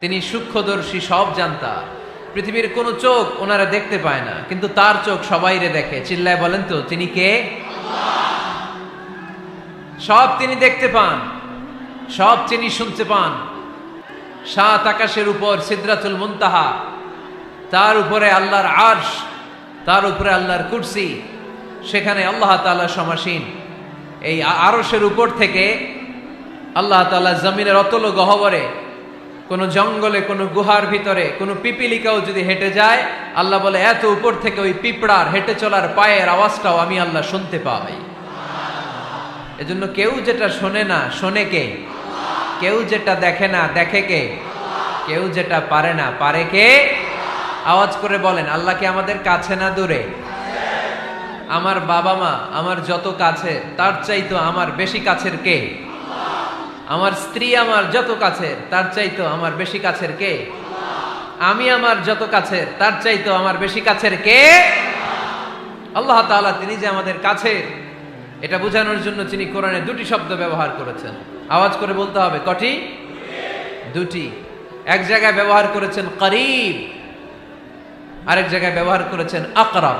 তিনি সূক্ষ্মদর্শী, সব জানতা। পৃথিবীর কোনো চোখ ওনারা দেখতে পায় না, কিন্তু তার চোখ সবাইরে দেখে। চিল্লায় বলেন তো তিনি কে? সব তিনি দেখতে পান, সব তিনি শুনতে পান। সাত আকাশের উপর সিদরাতুল মুনতাহা, তার উপরে আল্লাহর আরশ, তার উপরে আল্লাহর কুরসি, সেখানে আল্লাহ তাআলা সমাসীন। এই আরশের উপর থেকে আল্লাহ তাআলা জমিনের অতল গহ্বরে, কোন জঙ্গলে, কোন গুহার ভিতরে কোন পিপিলিকাও যদি হেঁটে যায়, আল্লাহ বলে এত উপর থেকে ওই পিঁপড়ার হেঁটে চলার পায়ের আওয়াজটাও আমি আল্লাহ শুনতে পাই। এজন্য কেউ যেটা শোনে না, শোনে কে? কেউ যেটা দেখে না, দেখে কে? কেউ যেটা পারে না, পারে কে? আওয়াজ করে বলেন, আল্লাহ কি আমাদের কাছে না দূরে? আমার বাবা মা আমার যত কাছে, তার চাইতো আমার বেশি কাছের কে? আমার স্ত্রী আমার যত কাছের, তার চাইতো আমার বেশি কাছের কে? আমি আমার যত কাছের, তার চাইতো আমার বেশি কাছের কে? আল্লাহ তাআলা, তিনি যে আমাদের কাছের, এটা বোঝানোর জন্য তিনি কোরআনে দুটি শব্দ ব্যবহার করেছেন। আওয়াজ করে বলতে হবে, কটি? দুটি। এক জায়গায় ব্যবহার করেছেন করিব, আরেক জায়গায় ব্যবহার করেছেন আকরাব।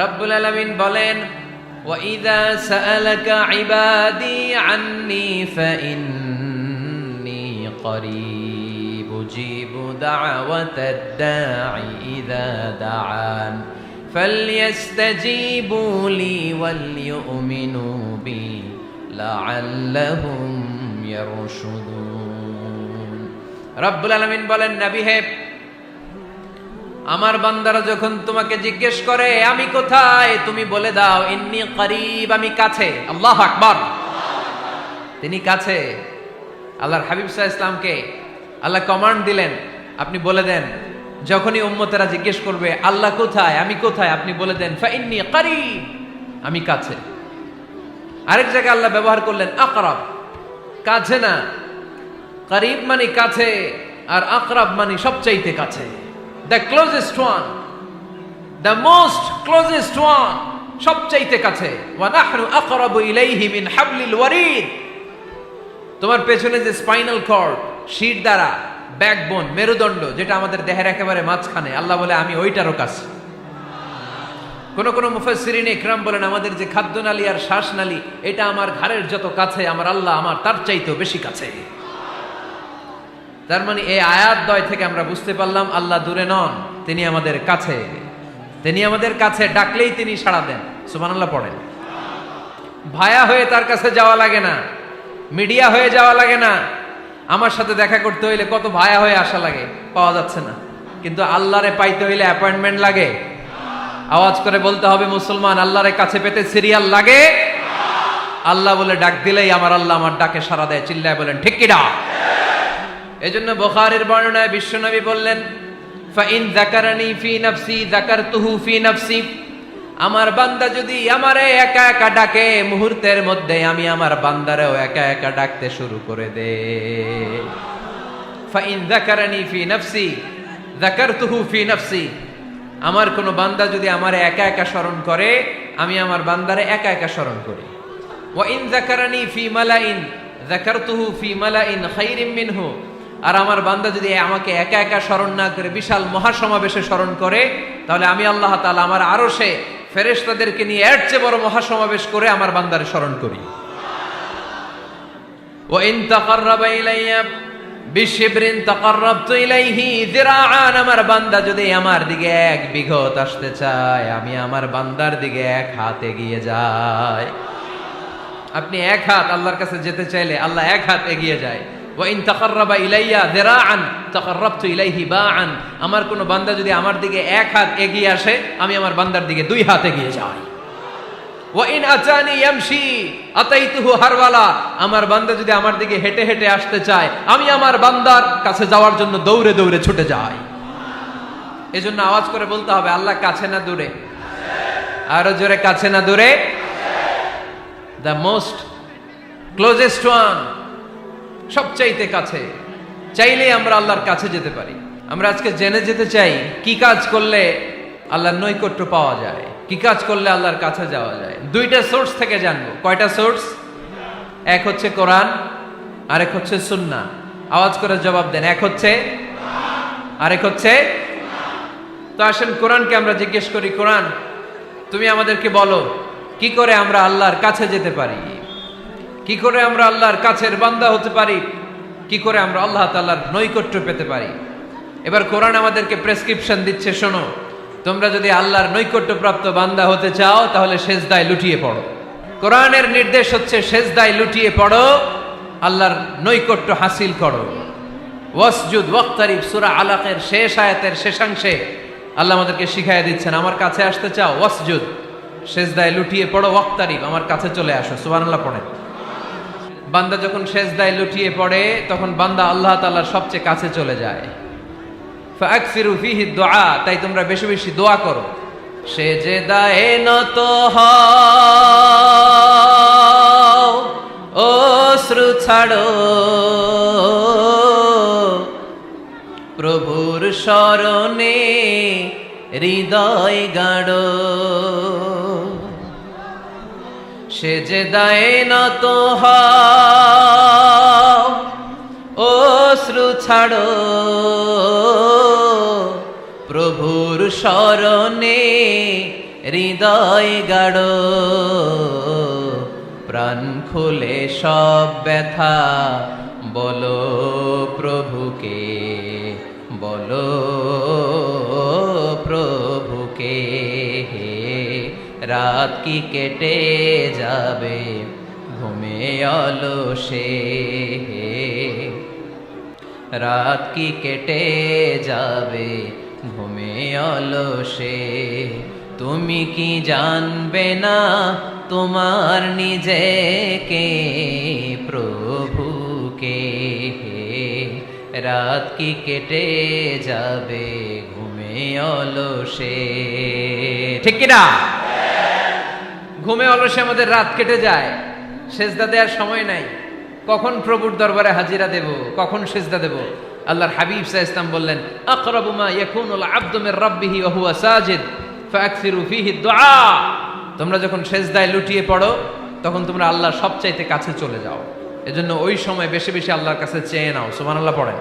রব্বুল আলামিন বলেন, وَإِذَا سَأَلَكَ عِبَادِي عَنِّي فَإِنِّي قَرِيبٌ أُجِيبُ دَعْوَةَ الدَّاعِ إِذَا دَعَانِ فَلْيَسْتَجِيبُوا لِي وَلْيُؤْمِنُوا بِي لَعَلَّهُمْ يَرْشُدُونَ। রব্বুল আলামিন বলেন, নবী হে, আমার বান্দারা যখন তোমাকে জিজ্ঞেস করে আমি কোথায়, তুমি বলে দাও ইন্নী করিব, আমি কাছে। আল্লাহু আকবার, তিনি কাছে। আল্লাহর হাবিব সাল্লাল্লাহু আলাইহি ওয়াসাল্লামকে আল্লাহ কমান্ড দিলেন, আপনি বলে দেন, যখনই উম্মতেরা জিজ্ঞেস করবে আল্লাহ কোথায়, আমি কোথায়, আপনি বলে দেন ফাইন্নী করিব, আমি কাছে। আরেক জায়গায় আল্লাহ ব্যবহার করলেন আকরাব, কাছে না। করিব মানে কাছে, আর আকরাব মানে সবচাইতে কাছে। The closest one, the most closest one, সবচাইতে কাছে। ওয়া নাহনু আকরাবু ইলাইহি মিন হাবলিল ওয়ারিদ। তোমার পেছনে যে স্পাইনাল কর্ড, শির দ্বারা, ব্যাকবোন, মেরুদণ্ড, যেটা আমাদের দেহের একেবারে মাঝখানে, আল্লাহ বলে আমি ওইটারও কাছে। কোন কোন মুফাসসিরিন ইকরাম বলেন, আমাদের যে খাদ্যনালী আর শ্বাসনালী, এটা আমার ঘাড়ের যত কাছে, আমার আল্লাহ আমার তার চাইতেও বেশি কাছে। তার মানে এই আয়াত দ্বয় থেকে আমরা বুঝতে পারলাম আল্লাহ দূরে নন, তিনি আমাদের কাছে। তিনি আমাদের কাছে, ডাকলেই তিনি সাড়া দেন। সুবহানাল্লাহ পড়েন। ভায়া হয়ে তার কাছে যাওয়া লাগে না, মিডিয়া হয়ে যাওয়া লাগে না। আমার সাথে দেখা করতে হইলে কত ভায়া হয়ে আসা লাগে, পাওয়া যাচ্ছে না। কিন্তু আল্লাহরে পাইতে হইলে অ্যাপয়েন্টমেন্ট লাগে। আওয়াজ করে বলতে হবে মুসলমান, আল্লাহরে কাছে পেতে সিরিয়াল লাগে। আল্লাহ বলে ডাক দিলেই আমার আল্লাহ আমার ডাকে সাড়া দেয়। চিল্লায় বলেন ঠিক কি না? এজন্য বুখারীর বর্ণনায় বিশ্বনবী বললেন, ফাইন যাকারানি ফি নাফসি যাকারতুহু ফি নাফসি। আমার বান্দা যদি আমারে একা একা ডাকে, মুহূর্তের মধ্যে আমি আমার বান্দারেও একা একা ডাকতে শুরু করে দে। ফাইন যাকারানি ফি নাফসি যাকারতুহু ফি নাফসি। আমার কোন বান্দা যদি আমারে একা একা স্মরণ করে, আমি আমার বান্দারে একা একা স্মরণ করি। ওয়া ইন যাকারানি ফি মালাইন যাকারতুহু ফি মালাইন খায়রিম মিনহু। আর আমার বান্দা যদি আমাকে একা একা স্মরণ না করে বিশাল মহাসমাবেশে স্মরণ করে, তাহলে আমি আল্লাহ তাআলা আমার আরশে ফেরেশতাদেরকে নিয়ে এর চেয়ে বড় মহাসমাবেশ করে আমার বান্দারে স্মরণ করি। ওয়া ইন তাকাররাবা ইলাইয়া বিশিবরিন তাকাররাবতু ইলাইহি যিরাআন। আমার বান্দা যদি আমার দিকে এক বিঘত আসতে চায়, আমি আমার বান্দার দিকে এক হাত এগিয়ে যাই। আপনি এক হাত আল্লাহর কাছে যেতে চাইলে আল্লাহ এক হাত এগিয়ে যায়। ওয়া ইন তাকাররাবা ইলাইয়া যিরাআন তাকাররাবতু ইলাইহি বাআন। আমার কোন বান্দা যদি আমার দিকে এক হাত এগিয়ে আসে, আমি আমার বান্দার দিকে দুই হাত এগিয়ে যাই। ওয়া ইন আতানি ইয়ামশি আতাইতুহু হারওয়ালা। আমার বান্দা যদি আমার দিকে হেঁটে হেঁটে আসতে চায়, আমি আমার বান্দার কাছে যাওয়ার জন্য দৌড়ে দৌড়ে ছুটে যাই। এজন্য আওয়াজ করে বলতে হবে, আল্লাহ কাছে না দূরে? আরো জোরে, কাছে না দূরে? দ্য মোস্ট ক্লোজেস্ট ওয়ান, সবচাইতে কাছে। চাইলেই আমরা আল্লাহর কাছে যেতে পারি। আমরা আজকে জেনে যেতে চাই কি কাজ করলে আল্লাহর নৈকট্য পাওয়া যায়, কি কাজ করলে আল্লাহর কাছে যাওয়া যায়। দুইটা সোর্স থেকে জানবো। কয়টা সোর্স? এক হচ্ছে কোরআন, আরেক হচ্ছে সুন্নাহ। আওয়াজ করে জবাব দেন। এক হচ্ছে, আরেক হচ্ছে। তো আসেন কোরআনকে আমরা জিজ্ঞেস করি, কোরআন তুমি আমাদেরকে বলো কি করে আমরা আল্লাহর কাছে যেতে পারি, কি করে আমরা আল্লাহর কাছের বান্দা হতে পারি, কি করে আমরা আল্লাহ তাআলার নৈকট্য পেতে পারি। এবার কোরআন আমাদেরকে প্রেসক্রিপশন দিচ্ছে, শোনো, তোমরা যদি আল্লাহর নৈকট্যপ্রাপ্ত বান্দা হতে চাও তাহলে সেজদায় লুটিয়ে পড়ো। কোরআনের নির্দেশ হচ্ছে সেজদায় লুটিয়ে পড়ো, আল্লাহর নৈকট্য হাসিল করো। ওয়াসজুদ ওয়াক্তারিব, সূরা আলাকের শেষ আয়াতের শেষাংশে আল্লাহ আমাদেরকে শিখাইয়া দিচ্ছেন, আমার কাছে আসতে চাও, ওয়াসজুদ, সেজদায় লুটিয়ে পড়ো, ওয়াক্তারিব, আমার কাছে চলে আসো। সুবহানাল্লাহ পড়েন। বান্দা যখন সেজদায় লুটিয়ে পড়ে তখন বান্দা আল্লাহ তাআলার সবচেয়ে কাছে চলে যায়। ফাকসিরু ফিহি দুআ, তাই তোমরা বেশি বেশি দোয়া করো। সেজদায়ে নত হও, অশ্রু ছাড়ো, প্রভুর শরণে হৃদয় গাড়ো। সেজদায়ে নত হও, অশ্রু ছাড়ো, প্রভুর শরণে হৃদয় গাড়ো। প্রাণ খুলে সব ব্যথা বলো প্রভুকে, বলো প্রভুকে। রাত কি কেটে যাবে ঘুমে অলসে, রাত কি কেটে যাবে ঘুমে অলসে। তুমি কি জানবে না তোমার নিজেকে, প্রভুকে। রাত কি কেটে যাবে ঘুমে অলসে, ঠিক কিনা? ঘুমে অলসে আমাদের রাত কেটে যায়, সেজদা দেওয়ার সময় নাই। কখন প্রভুর দরবারে হাজিরা দেব, কখন সেজদা দেব? আল্লাহর হাবিব সাল্লাল্লাহু আলাইহি ওয়াসাল্লাম বললেন, আকরাবু মা ইয়াকুনুল আবদু মির রাব্বিহি ওয়া হুয়া সাজিদ ফাকসিরু ফিহি দুআ। তোমরা যখন সেজদায় লুটিয়ে পড়ো তখন তোমরা আল্লাহর সবচাইতে কাছে চলে যাও। এজন্য ওই সময় বেশি বেশি আল্লাহর কাছে চেয়ে নাও। সুবহানাল্লাহ পড়েন।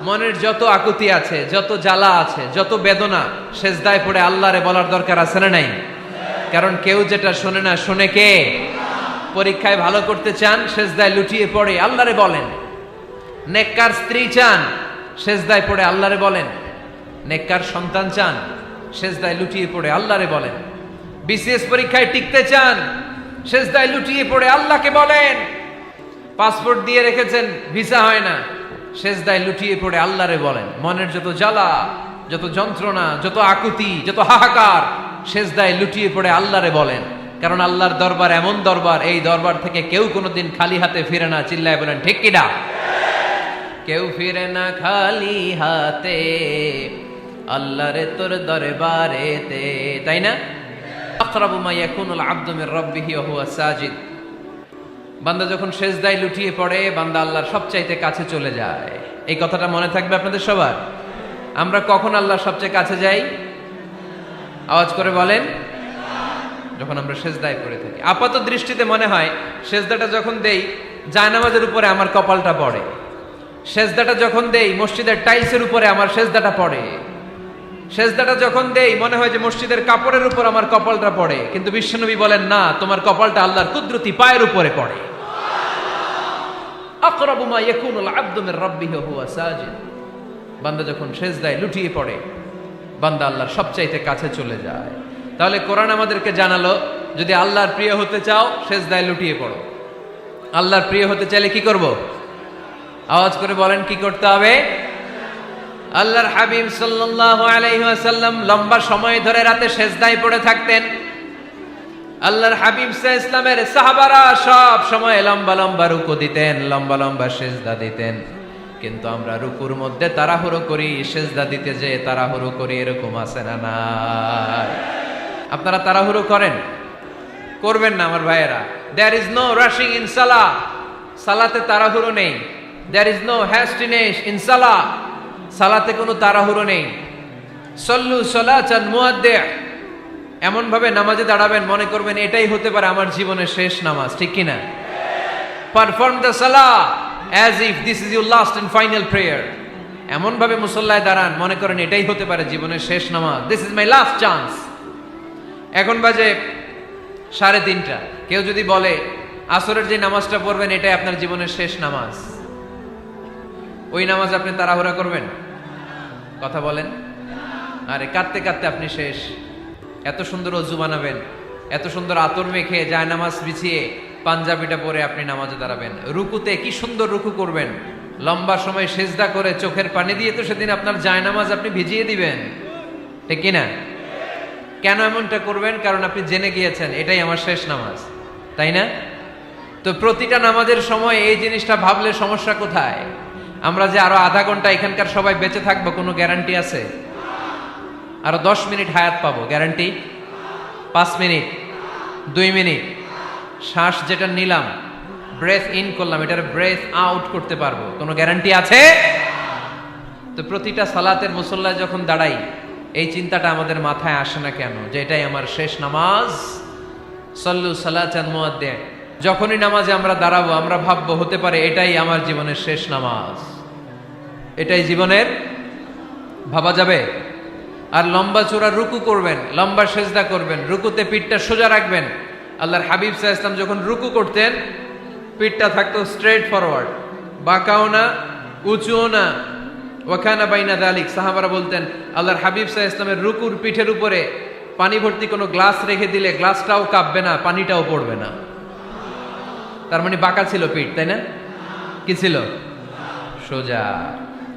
মনের যত আকুতি আছে, যত জ্বালা আছে, যত বেদনা, সেজদায় পড়ে আল্লাহরে বলার দরকার আছে না নাই? কারণ কেউ যেটা শোনে না, শোনে কে? পরীক্ষায় ভালো করতে চান, সেজদায় লুটিয়ে পড়ে আল্লাহরে বলেন। নেককার স্ত্রী চান, সেজদায় পড়ে আল্লাহরে বলেন। নেককার সন্তান চান, সেজদায় লুটিয়ে পড়ে আল্লাহরে বলেন। বিসিএস পরীক্ষায় টিকতে চান, সেজদায় লুটিয়ে পড়ে আল্লাহকে বলেন। পাসপোর্ট দিয়ে রেখেছেন, ভিসা হয় না, সেজদায় লুটিয়ে পড়ে আল্লাহরে বলেন। মনের যত জ্বালা, যত যন্ত্রণা, যত আকুতি, যত হাহাকার, সেজদায় লুটিয়ে পড়ে আল্লাহরে বলেন। কারণ আল্লাহর দরবার এমন দরবার, এই দরবার থেকে কেউ কোনোদিন খালি হাতে ফিরে না। চিল্লায় বলেন ঠিক কিনা? কেউ ফিরে না খালি হাতে আল্লাহরে তোর দরবারেতে, তাই না? আকরাবু মা ইয়াকুনুল আবদু মির রাব্বিহি ওয়া হুয়া সাজিদ। বান্দা যখন সেজদায় লুটিয়ে পড়ে, বান্দা আল্লাহর সবচাইতে কাছে চলে যায়। এই কথাটা মনে থাকবে আপনাদের সবার। আমরা কখন আল্লাহর সবচেয়ে কাছে যাই? আওয়াজ করে বলেন। যখন আমরা সেজদায় পড়ে থাকি। আপাত দৃষ্টিতে মনে হয় সেজদাটা যখন দেই জায়নামাজের উপরে আমার কপালটা পড়ে, সেজদাটা যখন দেই মসজিদের টাইলসের উপরে আমার সেজদাটা পড়ে, সেজদাটা যখন দেই মনে হয় যে মসজিদের কাপড়ের উপর আমার কপালটা পড়ে। কিন্তু বিশ্বনবী বলেন, না, তোমার কপালটা আল্লাহর কুদরতি পায়ের উপরে পড়ে। আকরাবু মা ইয়াকুনুল আবদু মির রাব্বিহি ওয়া হুয়া সাজিদ। বান্দা যখন সেজদায় লুটিয়ে পড়ে, বান্দা আল্লাহর সবচাইতে কাছে চলে যায়। তাহলে কোরআন আমাদেরকে জানালো, যদি আল্লাহর প্রিয় হতে চাও সেজদায় লুটিয়ে পড়ো। আল্লাহর প্রিয় হতে চাইলে কি করব? আওয়াজ করে বলেন কি করতে হবে? আল্লাহর হাবিব সাল্লাল্লাহু আলাইহি ওয়াসাল্লাম লম্বা সময় ধরে রাতে সেজদায় পড়ে থাকতেন। আল্লাহর হাবিব সাল্লাল্লাহু আলাইহি ওয়াসাল্লামের সাহাবারা সব সময় লম্বা লম্বা রুকু দিতেন, লম্বা লম্বা সেজদা দিতেন। কিন্তু আমরা রুকুর মধ্যে তাড়াহুড়ো করি, সেজদা দিতে যে তাড়াহুড়ো করি, এরকম আছে না নাই? আপনারা তাড়াহুড়ো করেন? করবেন না আমার ভাইয়েরা। There is no rushing in সালাহ। সালাতে তাড়াহুড়ো নেই। There is no hastiness in সালাহ। সালাতে কোনো তাড়াহুড়ো নেই। সল্লু সালাতান মুআদ্দিআ। এমন ভাবে নামাজে দাঁড়াবেন মনে করবেন এটাই হতে পারে আমার জীবনের শেষ নামাজ, ঠিক কিনা? পারফর্ম দ্য সালাহ as if this is your last and final prayer. এমন ভাবে মুসল্লায় দাঁড়ান মনে করেন এটাই হতে পারে জীবনের শেষ নামাজ, this is my last chance. এখন বাজে 3:30। কেউ যদি বলে আসরের যে নামাজটা পড়বেন এটাই আপনার জীবনের শেষ নামাজ, ওই নামাজ আপনি তাড়াহুড়া করবেন? কথা বলেন। আরে কাঁদতে কাঁদতে আপনি শেষ। এত সুন্দর অজু বানাবেন, এত সুন্দর আতর মেখে যায় নামাজ বিছিয়ে পাঞ্জাবিটা পরে আপনি নামাজে দাঁড়াবেন, রুকুতে কি সুন্দর রুকু করবেন, লম্বা সময় সেজদা করে চোখের পানি দিয়ে তো সেদিন আপনার যায় নামাজ আপনি ভিজিয়ে দিবেন, ঠিক কিনা? কেন এমনটা করবেন? কারণ আপনি জেনে গিয়েছেন এটাই আমার শেষ নামাজ, তাই না? তো প্রতিটা নামাজের সময় এই জিনিসটা ভাবলে সমস্যা কোথায়? আমরা যে আরো আধা ঘন্টা এখানকার সবাই বেঁচে থাকবো কোনো গ্যারান্টি আছে? আরো 10 মিনিট হায়াত পাবো, গ্যারান্টি? 5 মিনিট, 2 মিনিট, শ্বাস যেটা নিলাম, ব্রেথ ইন করলাম, এটার ব্রেথ আউট করতে পারবো, কোনো গ্যারান্টি আছে? তো প্রতিটা সালাতের মুসল্লায় যখন দাঁড়াই এই চিন্তাটা আমাদের মাথায় আসে না কেন যে এটাই আমার শেষ নামাজ? সল্লু সালাতান মুআদ্দিন। যখনই নামাজে আমরা দাঁড়াবো আমরা ভাববো হতে পারে এটাই আমার জীবনের শেষ নামাজ, এটাই জীবনের, ভাবা যাবে? আর লম্বা চূড়া রুকু করবেন, লম্বা সেজদা করবেন, রুকুতে পিঠটা সোজা রাখবেন। আল্লাহর হাবিব সাল্লাল্লাহু আলাইহি ওয়াসাল্লাম যখন রুকু করতেন পিঠটা থাকতো স্ট্রেট ফরওয়ার্ড, বাঁকাও না উঁচুও না, ওয়াকানা বাইনা যালিক। সাহাবারা বলতেন আল্লাহর হাবিব সাল্লাল্লাহু আলাইহি ওয়াসাল্লামের রুকুর পিঠের উপরে পানি ভর্তি কোনো গ্লাস রেখে দিলে গ্লাসটাও কাঁপবে না, পানিটাও পড়বে না। তার মানে বাঁকা ছিল পিঠ, তাই না? কি ছিল? সোজা।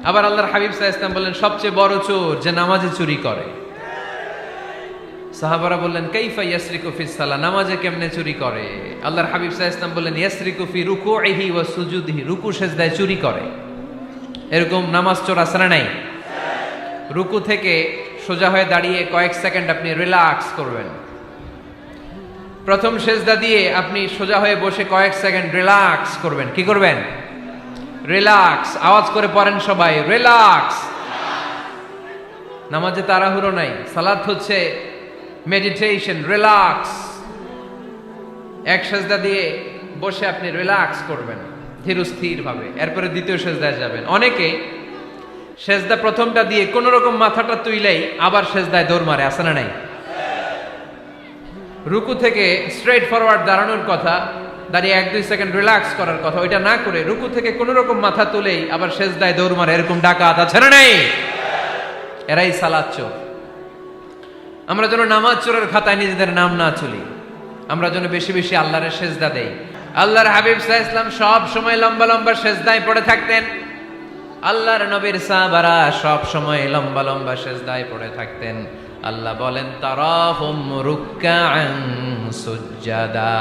আবার আল্লাহর হাবিব সাল্লাল্লাহু আলাইহি ওয়াসাল্লাম বললেন সবচেয়ে বড় চোর যে নামাজে চুরি করে। সাহাবারা বললেন কাইফা ইয়াসরিকু ফিস সালাহ, নামাজে কেমনে চুরি করে? আল্লাহর হাবিব সাল্লাল্লাহু আলাইহি ওয়াসাল্লাম বললেন ইয়াসরিকু ফি রুকুইহি ওয়া সুজুদিহি, রুকু সেজদায় চুরি করে। এরকম নামাজ চোর আছে না নাই? রুকু থেকে সোজা হয়ে দাঁড়িয়ে কয়েক সেকেন্ড আপনি রিল্যাক্স করবেন। প্রথম সেজদা দিয়ে আপনি সোজা হয়ে বসে কয়েক সেকেন্ড রিল্যাক্স করবেন। কি করবেন? রিল্যাক্স। আওয়াজ করে পড়েন সবাই, রিল্যাক্স। নামাজে তাড়াহুড়ো নাই, সালাত হচ্ছে মেডিটেশন, রিল্যাক্স। এক সেজদা দিয়ে বসে আপনি রিল্যাক্স করবেন ধীরস্থির ভাবে, এরপরে দ্বিতীয় সেজদায় যাবেন। অনেকে সেজদা প্রথমটা দিয়ে কোন রকম মাথাটা তুইলেই আবার সেজদায় দৌড় মারে, আছে না নাই? রুকু থেকে স্ট্রেট ফরওয়ার্ড দাঁড়ানোর কথা, দাঁড়িয়ে 1-2 সেকেন্ড রিল্যাক্স করার কথা, ওইটা না করে রুকু থেকে কোন রকম মাথা তুলেই আবার সেজদায় দৌড় মারে, এরকম ডাকাত আছে না নাই? এরাই সালাত চোর। আমরা যেন নামাজ চোরের খাতায় নিজেদের নাম না চলি, আমরা যেন বেশি বেশি আল্লাহর সেজদা দেই। আল্লাহর হাবিব সাল্লাল্লাহু আলাইহি ওয়াসাল্লাম সব সময় লম্বা লম্বা সেজদায় পড়ে থাকতেন। আল্লাহর নবীর সাহাবারা সব সময় লম্বা লম্বা সেজদায় পড়ে থাকতেন। আল্লাহ বলেন তারাহুম রুকআন সুজদা।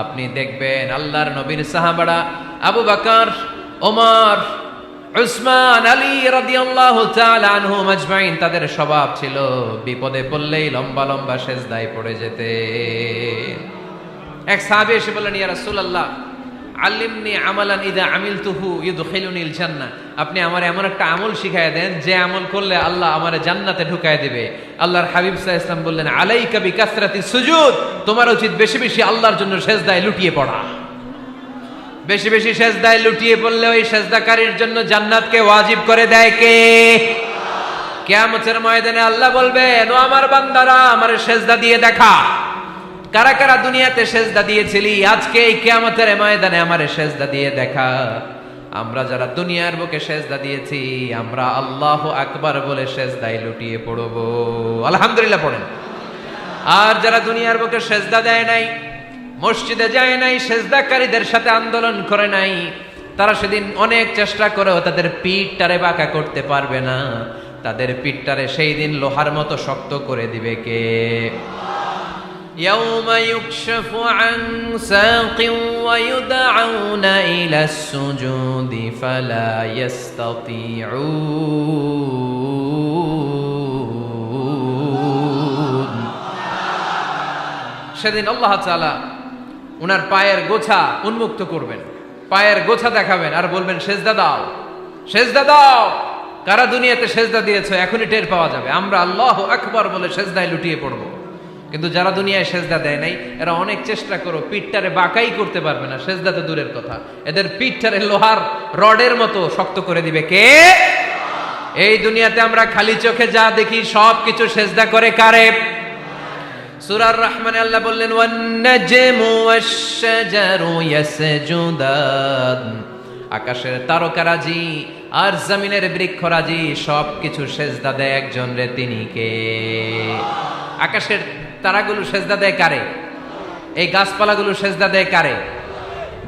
আপনি দেখবেন আল্লাহর নবীর সাহাবারা আবু বকর, ওমর, উসমান, আলী রাদিয়াল্লাহু তাআলা আনহুম আজমাইন, তাদের স্বভাব ছিল বিপদে পড়লেই লম্বা লম্বা সেজদায় পড়ে যেতে। এক সাহাবী এসে বললেন ইয়া রাসূলুল্লাহ আল্লিমনি আমালান ইযা আমিলতুহু ইউদখিলুনিল জান্নাহ, আপনি আমার এমন একটা আমল শিখায় দেন যে আমল করলে আল্লাহ আমারে জান্নাতে ঢুকায় দিবে। আল্লাহর হাবিব সাল্লাল্লাহু আলাইহি ওয়াসাল্লাম বললেন আলাইকা বিকাসরাতি সুজুদ, তোমার উচিত বেশি বেশি আল্লাহর জন্য সেজদায় লুটিয়ে পড়া। বেশি বেশি সেজদায় লুটিয়ে পড়লে ওই সেজদাকারীর জন্য জান্নাতকে ওয়াজিব করে দেয় কে? কিয়ামতের ময়দানে আল্লাহ বলবেন ও আমার বান্দারা আমারে সেজদা দিয়ে দেখা, কারা কারা দুনিয়াতে সেজদা দিয়েছিলি, আজকে এই কিয়ামতের ময়দানে আমারে সেজদা দিয়ে দেখা। আমরা যারা দুনিয়ার বুকে সেজদা দিয়েছি আমরা আল্লাহু আকবার বলে সেজদায় লুটিয়ে পড়ব, আলহামদুলিল্লাহ পড়েন। আর যারা দুনিয়ার বুকে সেজদা দেয় নাই, মসজিদে যায় নাই, সেজদাকারীদের সাথে আন্দোলন করে নাই, তারা সেদিন অনেক চেষ্টা করেও তাদের পিঠটারে বাঁকা করতে পারবে না। তাদের পিঠটারে সেই দিন লোহার মতো শক্ত করে দিবে কে? يوم يكشف عن ساق ويدعون إلى السجود فلا يستطيعون। সেদিন আল্লাহ তাআলা উনার পায়ের গোছা উন্মুক্ত করবেন, পায়ের গোছা দেখাবেন আর বলবেন সেজদা দাও, সেজদা দাও। কারা দুনিয়াতে সেজদা দিয়েছো এখনই টের পাওয়া যাবে। আমরা আল্লাহু আকবার বলে সেজদায় লুটিয়ে পড়ব। কিন্তু যারা দুনিয়ায় সেজদা দেয় নাই এরা অনেক চেষ্টা করো পিঠটারে বাঁকাই করতে পারবে না, সেজদা তো দূরের কথা, এদের পিঠটারে লোহার রডের মতো শক্ত করে দিবে কে? এই দুনিয়াতে আমরা খালি চোখে যা দেখি সব কিছু সেজদা করে কারে? সূরার রহমানে আল্লাহ বললেন ওয়ান নাজমু ওয়াশ-শাজারু ইয়াসজুদান, আকাশের তারকারাজি আর জমিনের বৃক্ষরাজি সব কিছু সেজদা দেয় একজন রে, তিনি কে? আকাশের তারাগুলো সেজদা দেয় কারে? এই গাছপালাগুলো সেজদা দেয় কারে?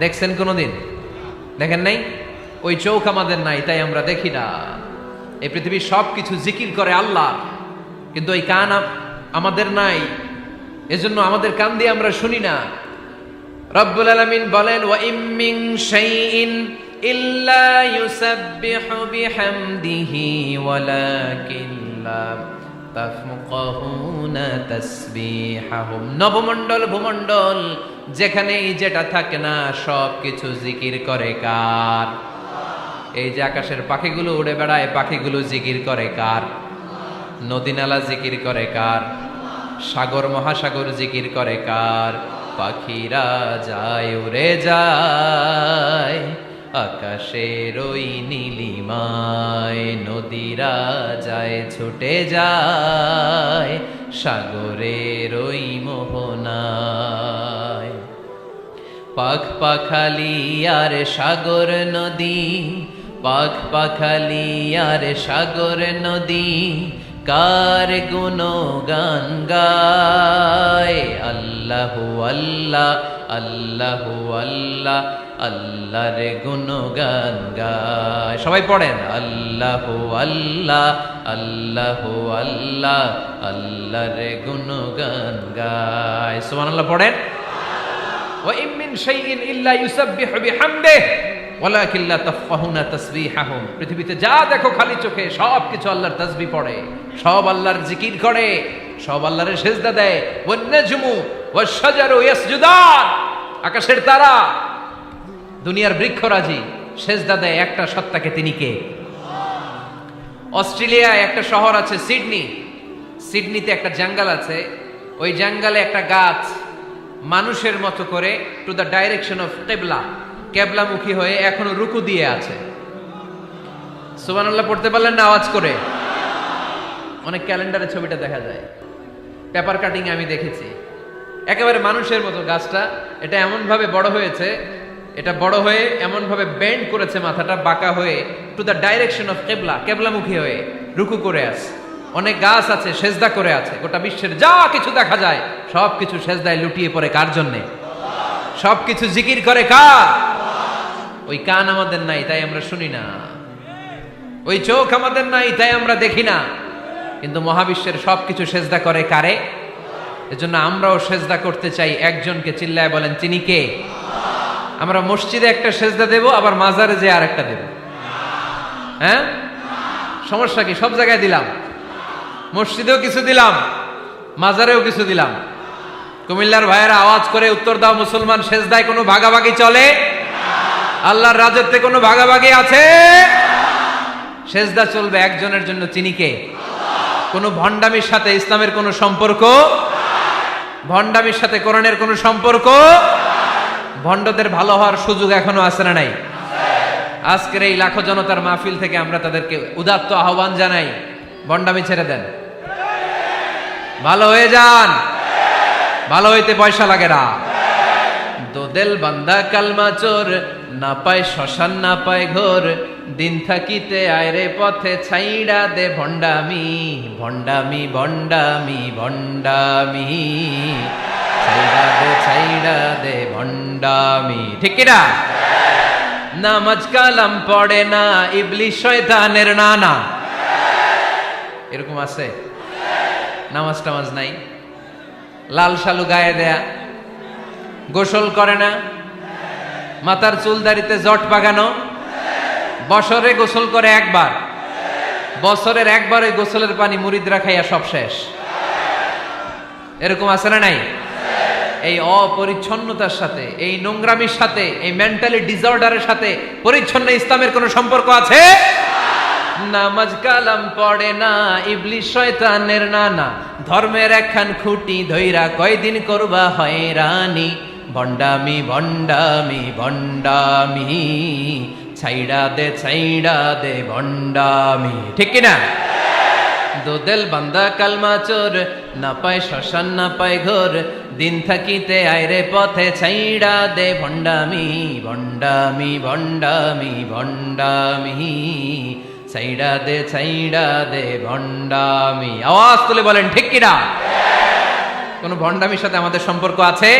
দেখছেন কোনোদিন? দেখেন নাই? ওই চোখ আমাদের নাই, তাই আমরা দেখি না। এই পৃথিবীর সব কিছু জিকির করে আল্লাহ, কিন্তু ওই কান আমাদের নাই, এজন্য আমাদের কান দিয়ে আমরা শুনি না। রব্বুল আলামিন বলেন ওয়া ইম মিন শাইইন ইল্লা ইউসাব্বিহু বিহামদিহি ওয়ালাকিন লা তাফকাহুনা তাসবিহাহুম। নবমণ্ডল ভূমণ্ডল যেখানেই যেটা থাকে না সব কিছু জিকির করে কার? এই যে আকাশের পাখিগুলো উড়ে বেড়ায়, পাখিগুলো জিকির করে কার? নদী নালা জিকির করে কার? সাগর মহাসাগর জিকির করে কার? পাখিরা যায় উড়ে যায় আকাশের ওই নীলিমায়, নদীরা যায় ছুটে যায় সাগরের ওই মোহনায়। পাখ পাখালি আর সাগর নদী, পাখ পাখালি আর সাগর নদী কার গুণগান গায়? আল্লাহু আল্লাহ আল্লাহু আল্লাহ আল্লাহর গুণগান গায়। সবাই পড়েন আল্লাহু আল্লাহ আল্লাহু আল্লাহ আল্লাহর গুণগান গায়। সুবহানাল্লাহ পড়েন। ওয়া ইম মিন শাইইন ইল্লা ইউসাব্বিহু বিহামদিহি ওয়ালাকিন লা তাফকাহুনা তাসবিহাহুম। পৃথিবীতে যা দেখো খালি চোখে সব কিছু আল্লাহর তাসবিহ পড়ে, সব আল্লাহর জিকির করে, সব আল্লাহর সেজদা দেয়। ওয়ান নাজমু ওয়াশ-শাজারু ইয়াসজুদান, আকাশের তারা দুনিয়ার বৃক্ষরাজি সেজদা দেয় একটা সত্তাকে, তিনি কে? অস্ট্রেলিয়ায় একটা শহর আছে সিডনি, সিডনিতে একটা জঙ্গল আছে, ওই জঙ্গলে একটা গাছ মানুষের মতো করে টু দ্য ডাইরেকশন অফ কিবলা, কেবলামুখী হয়ে এখনো রুকু দিয়ে আছে। সুবহানাল্লাহ পড়তে পারলেন না আওয়াজ করে? অনেক ক্যালেন্ডারে ছবিটা দেখা যায়, পেপার কাটিং আমি দেখেছি। একেবারে মানুষের মতো গাছটা, এটা এমন ভাবে বড় হয়েছে, এটা বড় হয়ে এমন ভাবে বেন্ড করেছে মাথাটা, বাঁকা হয়ে টু দ্য ডাইরেকশন অফ কিবলা, কেবলামুখী হয়ে রুকু করে আছে। অনেক গাছ আছে সেজদা করে আছে। গোটা বিশ্বের যা কিছু দেখা যায় সব কিছু সেজদায় লুটিয়ে পড়ে কার জন্যে? সব কিছু জিকির করে কার? ওই কান আমাদের নাই, তাই আমরা শুনি না। ওই চোখ আমাদের নাই, তাই আমরা দেখি না। কিন্তু মহাবিশ্বের সব কিছু সেজদা করে কারে? এজন্য আমরাও সেজদা করতে চাই একজনকে। চিল্লায় বলেন তিনি কে? আমরা মসজিদে একটা সেজদা দেব, আবার মাজারে যে আরেকটা দেব। হ্যাঁ, সমস্যা কি? সব জায়গায় দিলাম, মসজিদেও কিছু দিলাম, মাজারেও কিছু দিলাম। কুমিল্লার ভাইয়েরা আওয়াজ করে উত্তর দাও, মুসলমান সেজদায় কোনো ভাগাভাগি চলে? আল্লাহর রাজত্বে কোনো ভাগাভাগি আছে? সেজদা চলবে একজনের জন্য, তিনি কে? কোনো ভণ্ডামির সাথে ইসলামের কোনো সম্পর্ক, ভণ্ডামির সাথে কোরআনের কোনো সম্পর্ক। ভণ্ডদের ভালো হওয়ার সুযোগ এখনো আছে না নাই? আজকের এই লাখো জনতার মাহফিল থেকে আমরা তাদেরকে উদাত্ত আহ্বান জানাই, ভণ্ডামি ছেড়ে দেন, ভালো হয়ে যান। ভালো হইতে পয়সা লাগে না। দোদেল বান্দা কালমা চোর, না পায় শ্মশান না পায় ঘোর, দিন থাকিতে আয়রে পথে ছাইড়া দে ভণ্ডামি, ভণ্ডামি ভণ্ডামি ভণ্ডামি, ছাইড়া দে ভণ্ডামি। ঠিক কিনা? নামাজ কালাম পড়ে না, ইবলিশ শয়তানের নানা। এরকম আছে? নামাজ টামাজ নাই, লাল শালু গায়ে দেয়া, গোসল করে না, মাথার চুল দাড়িতে জট পাকানো, বছরে গোসল করে একবার, বছরের একবার ওই গোসলের পানি মুরিদরা খাইয়া সব শেষ। এরকম আছে না নাই? এই অপরিচ্ছন্নতার সাথে, এই নোংরামির সাথে, এই মেন্টালি ডিসঅর্ডারের সাথে পরিচ্ছন্ন ইসলামের কোনো সম্পর্ক আছে? নামাজ কালাম পড়ে না, ইবলিস শয়তানের নানা, ধর্মের একখান খুঁটি ধইরা কয়দিন করবা হয়রানি, ভণ্ডামি ভণ্ডামি ভণ্ডামি, ছাইড়া দে ভণ্ডামি। ঠিক কিনা? দোদেল বান্দা কালমা চোর, না পায় শ্মশান না পায় ঘোর, দিন থাকিতে আইরে পথে ছাইড়া দে ভণ্ডামি ভণ্ডামি ভণ্ডামি ভণ্ডামি, ছাইড়া দে ভণ্ডামি। আওয়াজ তুলে বলেন ঠিক কিনা? কোন ভণ্ডামির সাথে আমাদের সম্পর্ক আছে?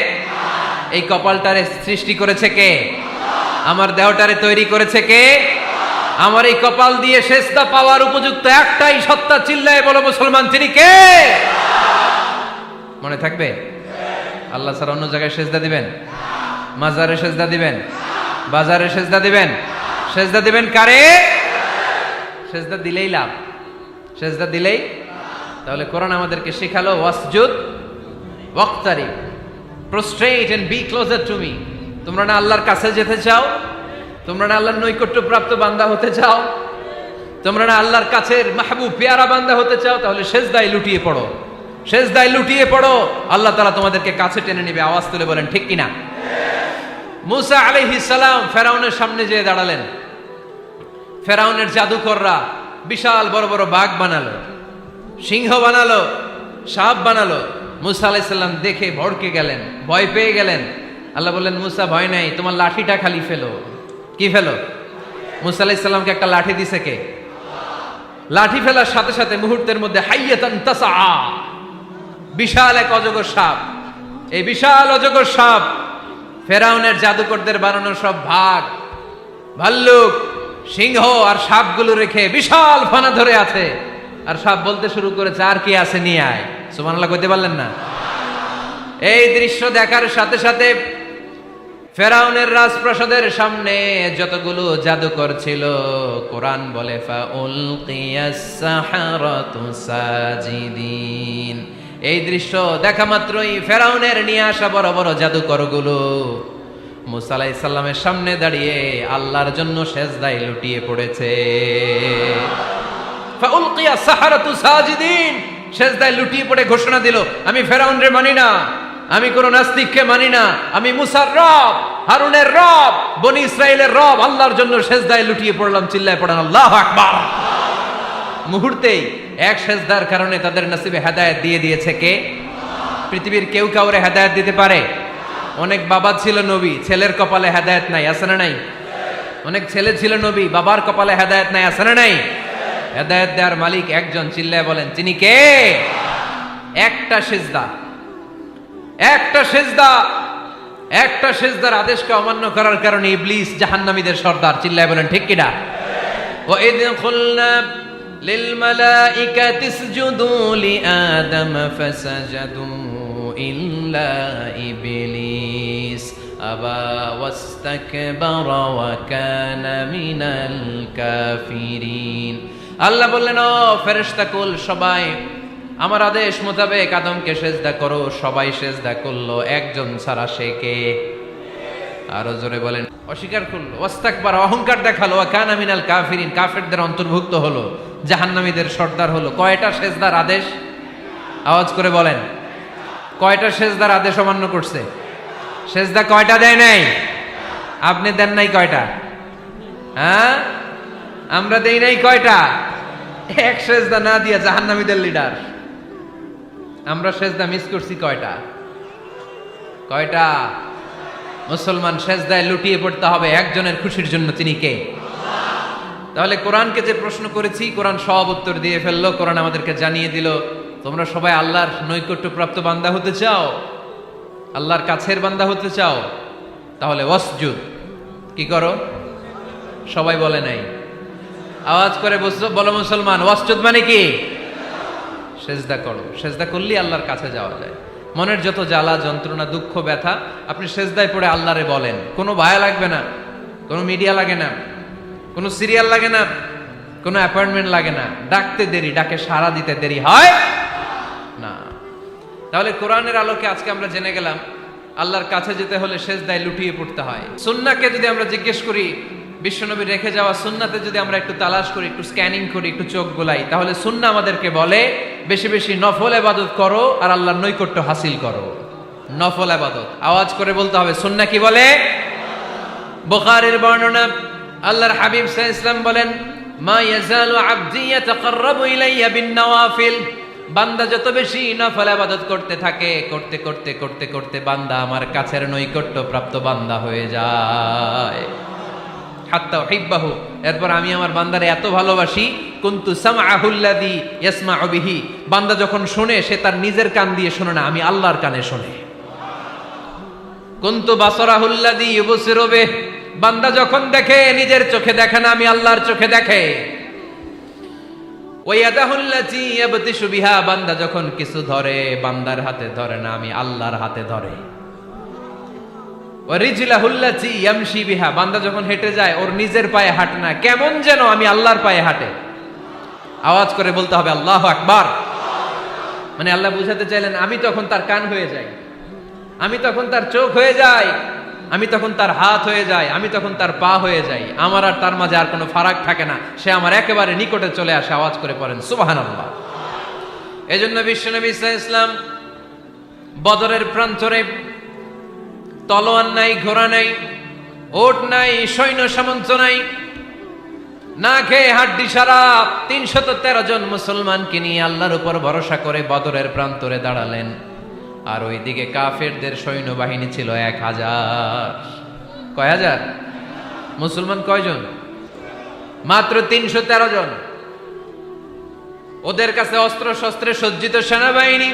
এই কপালটারে সৃষ্টি করেছে কে? আমার দেহটারে তৈরি করেছে কে? আমার এই কপাল দিয়ে সেজদা পাওয়ার উপযুক্ত একটাই সত্তা, চিল্লায় বলো মুসলমান, তিনি কে? মনে থাকবে? আল্লাহ ছাড়া অন্য জায়গায় সেজদা দিবেন? মাজারে সেজদা দিবেন? বাজারে সেজদা দিবেন? সেজদা দিবেন কারে? সেজদা দিলেই লাভ, সেজদা দিলেই। তাহলে কোরআন আমাদেরকে শেখালো ওয়াসজুদ ওয়াক্তারিব, prostrate and be closer to me. তোমরা না আল্লাহর কাছে যেতে চাও? তোমরা না আল্লাহর নৈকট্য প্রাপ্ত বান্দা হতে চাও? তোমরা না আল্লাহর কাছের মাহবুব পেয়ারা বান্দা হতে চাও? তাহলে সেজদায় লুটিয়ে পড়ো, সেজদায় লুটিয়ে পড়ো, আল্লাহ তাআলা তোমাদেরকে কাছে টেনে নেবে। আওয়াজ তুলে বলেন ঠিক কিনা? মুসা আলাইহিস সালাম ফেরাউনের সামনে যেয়ে দাঁড়ালেন। ফেরাউনের জাদুকররা বিশাল বড় বড় বাঘ বানালো, সিংহ বানালো, সাপ বানালো। মুসা আলাইহিস সালাম দেখে ভড়কে গেলেন, ভয় পেয়ে গেলেন। আল্লাহ বললেন, মুসা ভয় নাই, তোমার লাঠিটা খালি ফেলো। কি ফেলো? মুসা আলাইহিস সালামকে একটা লাঠি দিছে কে? লাঠি ফেলার সাথে সাথে মুহূর্তের মধ্যে হাইয়াতান তাসআ, বিশাল এক অজগর সাপ। এই বিশাল অজগর সাপ ফেরাউনের জাদুকরদের বানানো সব ভাগ, ভাল্লুক, সিংহ আর সাপগুলো রেখে বিশাল ফানা ধরে আছে। আর সাপ বলতে শুরু করেছে, আর কি আছে নিয়ে আয়। সুবহানাল্লাহ কইতে পারলেন না? এই দৃশ্য দেখার সাথে সাথে ফেরাউনের রাজপ্রাসাদের সামনে যতগুলো জাদুকর ছিল, কোরআন বলে ফাউলকিয়াস সাহারাতু সাজিদিন। এই দৃশ্য দেখা মাত্রই ফেরাউনের নিয়ে আসা বড় বড় জাদুকরগুলো মুসা আলাইহিস সালামের সামনে দাঁড়িয়ে আল্লাহর জন্য সেজদায় লুটিয়ে পড়েছে। ফাউলকিয়াস সাহারাতু সাজিদিন, সেজদায় লুটিয়ে পড়ে ঘোষণা দিল, আমি ফেরাউনরে মানি না, আমি কোন নাস্তিককে মানি না, আমি মুসার রব, হারুনের রব, বনি ইসরাইলের রব, আল্লাহর জন্য সেজদায় লুটিয়ে পড়লাম। চিল্লায় পড়েন আল্লাহু আকবার। মুহূর্তেই এক সেজদার কারণে তাদের নসিবে হেদায়েত দিয়ে দিয়েছে কে? পৃথিবীর কেউ কাউরে হেদায়েত দিতে পারে? অনেক বাবা ছিল নবী, ছেলের কপালে হেদায়েত নাই, আছে না নাই? অনেক ছেলে ছিল নবী, বাবার কপালে হেদায়েত নাই, আছে না নাই? হেদায়েত দেওয়ার মালিক একজন, চিল্লায় বলেন তিনি কে? একটা সিজদা, একটা সিজদা, একটা সিজদার আদেশকে অমান্য করার কারণে ইবলিস জাহান্নামীদের সর্দার। চিল্লায় বলেন ঠিক কিনা? ওয়া ইয কুলনা লিল মালাইকাতি ইসজুদু লিআদম ফাসাজাদু ইল্লা ইবলিস আবা ওয়াস্তাকবারা ওয়া কানা মিনাল কাফিরিন। আল্লাহ বললেন, ও ফেরেশতা কুল সবাই আমার আদেশ মোতাবেক আদমকে সেজদা করো। সবাই সেজদা করলো, একজন ছাড়া, সে কে? আরো জোরে বলেন। অস্বীকার করলো, ওয়াস্তাকবার, অহংকার দেখালো, ওয়া কানা মিনাল কাফিরিন, কাফেরদের অন্তর্ভুক্ত হলো, জাহান্নামীদের সর্দার হলো। কয়টা সেজদার আদেশ? আওয়াজ করে বলেন, কয়টা সেজদার আদেশ অমান্য করছে? সেজদা কয়টা দেয় নাই? আপনি দেন নাই কয়টা? হ্যাঁ, আমরা দেই নাই কয়টা? এক সেজদা না দিয়া জাহান্নামীদের লিডার। আমরা সেজদা মিস করছি কয়টা? কয়টা? মুসলমান সেজদায় লুটিয়ে পড়তে হবে একজনের খুশির জন্য, তিনি কে? তাহলে কোরআনকে যে প্রশ্ন করেছি, কোরআন সব উত্তর দিয়ে ফেললো। কোরআন আমাদেরকে জানিয়ে দিল, তোমরা সবাই আল্লাহর নৈকট্যপ্রাপ্ত বান্দা হতে চাও, আল্লাহর কাছের বান্দা হতে চাও, তাহলে ওয়াসজুদ কি করো? সবাই বলে নাই, আওয়াজ করে বলো মুসলমান, ওয়াসজুদ মানে কি? সেজদা করো। সেজদা করলেই আল্লাহর কাছে যাওয়া যায়। মনের যত জ্বালা যন্ত্রণা দুঃখ ব্যথা আপনি সেজদায় পড়ে আল্লাহরে বলেন। কোনো ভায়া লাগবে না, কোনো মিডিয়া লাগে না, কোনো সিরিয়াল লাগে না, কোনো অ্যাপয়েন্টমেন্ট লাগে না। ডাকতে দেরি, ডাকে সাড়া দিতে দেরি হয় না। তাহলে কোরআনের আলোকে আজকে আমরা জেনে গেলাম আল্লাহর কাছে যেতে হলে সেজদায় লুটিয়ে পড়তে হয়। সুন্নাহকে যদি আমরা জিজ্ঞেস করি বিশ্বনবী রেখে যাওয়া সুন্নাতে যদি আমরা একটু তালাশ করি, একটু স্ক্যানিং করি, একটু চোখ গোলাই, তাহলে সুন্নাহ আমাদেরকে বলে বেশি বেশি নফল ইবাদত করো আর আল্লাহর নৈকট্য হাসিল করো। নফল ইবাদত আওয়াজ করে বলতে হবে। সুন্নাহ কি বলে? বুখারীর বর্ণনা, আল্লাহর হাবিব সাল্লাল্লাহু আলাইহি ওয়াসাল্লাম বলেন, মা ইয়াজালু আবদি ইয়াতাকাররাবু ইলাইয়া বিন নওয়াফিল, বান্দা যত বেশি নফল ইবাদত করতে থাকে, করতে করতে করতে করতে বান্দা আমার কাছের নৈকট্য প্রাপ্ত বান্দা হয়ে যায়। হাত্তা উহিব্বাহু, এরপর আমি আমার বান্দারে এত ভালোবাসি, কুনতু সামআহুল্লাযী ইয়াসমাউ বিহি, বান্দা যখন শুনে সে তার নিজের কান দিয়ে শুনে না, আমি আল্লাহর কানে শুনে। কুনতু বাসারাহুল্লাযী ইউবসিরু বিহি, বান্দা যখন দেখে নিজের চোখে দেখে না, আমি আল্লাহর চোখে দেখে। ওয়ায়াদাহুল্লাতী ইয়াবতিশু বিহা, বান্দা যখন কিছু ধরে বান্দার হাতে ধরে না, আমি আল্লাহর হাতে ধরে। ওয়ারিজলাহুল্লাতী ইয়ামশি বিহা, বান্দা যখন হেঁটে যায় ওর নিজের পায়ে হাঁটে না, কেমন যেন আমি আল্লাহর পায়ে হাঁটে। আওয়াজ করে বলতে হবে আল্লাহু আকবার। মানে আল্লাহ বুঝাতে চাইলেন আমি তখন তার কান হয়ে যাই, আমি তখন তার চোখ হয়ে যাই, আমি তখন তার হাত হয়ে যাই, আমি তখন তার পা হয়ে যাই, আমার আর তার মাঝে আর কোনো ফারাক থাকে না, সে আমার একেবারে নিকটে চলে আসে। আওয়াজ করে পড়েন সুবহানাল্লাহ। এজন্য বিশ্বনবী সাল্লাল্লাহু আলাইহি ওয়াসাল্লাম বদরের প্রান্তরে তলোয়ার নাই, ঘোড়া নাই, ওট নাই, সৈন্য সামন্ত নাই, না খেয়ে হাড্ডি সারা ৩১৩ জন মুসলমানকে নিয়ে আল্লাহর উপর ভরসা করে বদরের প্রান্তরে দাঁড়ালেন। আর ওইদিকে কাফেরদের সৈন্যবাহিনী ছিল ১,০০০। কয় হাজার? মুসলমান কয়জন? মাত্র ৩১৩ জন। ওদের কাছে অস্ত্র শস্ত্রে সজ্জিত সেনাবাহিনী,